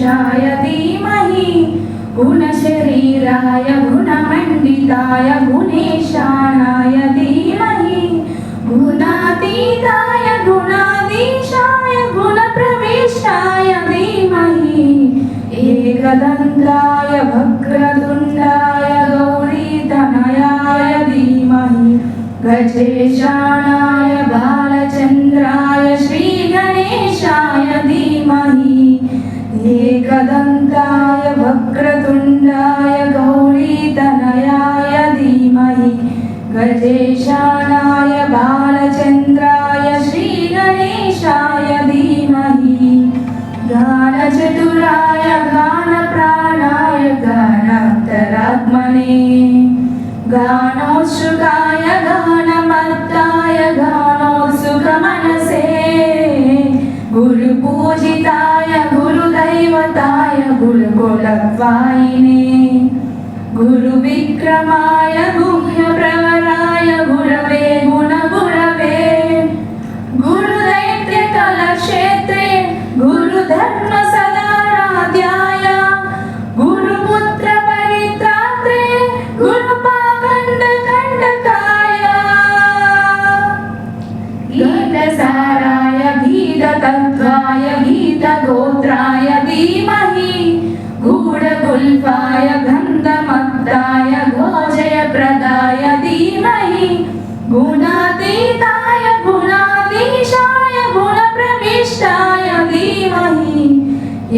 गणेशाय धीमहि गुणशरीराय गुणमण्डिताय गुणेशानाय धीमहि गुणातीताय गुणाधीशाय गुणप्रविष्टाय धीमहि एकदन्ताय वक्रतुण्डाय गौरीतनयाय धीमहि गजेशानाय बालचन्द्राय श्रीगणेशाय धीमहि एकदन्ताय वक्रतुण्डाय गौरीतनयाय धीमहि गजेशानाय बालचन्द्राय श्रीगणेशाय धीमहि गानचतुराय गानप्राणाय गानान्तरात्मने गानोत्सुकाय गानमत्ताय गानोत्सुकमनसे गुरुपूजिताय गुरुदैवताय गुरुकुलत्वायिने गुरुविक्रमाय गुह्यप्रवराय गुरवे गुणगुरवे गुरुदैत्यकलक्षेत्रे गुरुधर्मसदाराध्याय गुरुपुत्रपरित्रात्रे गुरुपाखण्डकण्डकाय गीतसाराय गीततत्त्वाय गीतगोत्राय धीमहि गूढगुल्फाय गन्धमत्ताय गोजयप्रदाय धीमहि गुणातीताय गुणाधीशाय गुणप्रविष्टाय धीमहि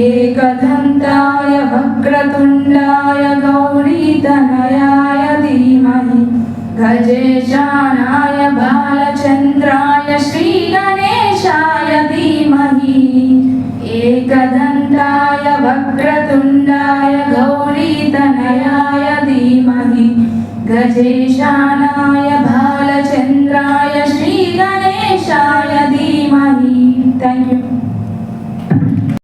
एकदन्ताय वक्रतुण्डाय गौरीतनयाय धीमहि गजेशानाय बालचन्द्राय श्रीगणेशाय धीमहि एकदन्ताय वक्रतुण्डाय गौरीतनयाय धीमहि गजेशानाय बालचन्द्राय श्रीगणेशाय धीमहि। Thank you.